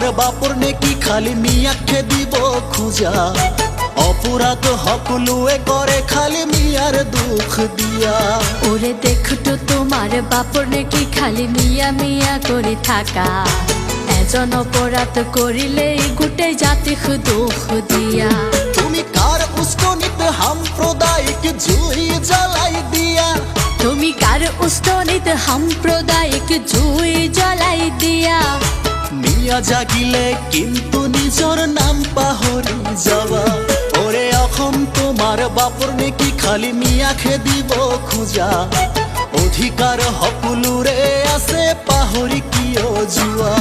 তোমার বাপর নেকি খালি মিয়াকে দিব খুঁজা অপরাধ হকলুয়ে করে খালি মিয়ার দুঃখ দিয়া ওরে দেখতো তোমার বাপর নাকি খালি মিয়া মিয়া করে থাকা এজন অপরাধ করিলে গোটে জাতি দুঃখ দিয়া তুমি কার উস্কনিতে সাম্প্রদায়িক জুই জ্বালাই দিয়া তুমি কার উস্তনিত সাম্প্রদায়িক জুই জ্বলাই দিয়া মিয়া জাগিলে কিন্তু নিজর নাম পাহরি যাবা ওরে এখন তোমার বাপর নেকি খালি মিয়াকে দিব খুঁজা অধিকার হকুলুরে আছে পাহরি কিয় জুয়া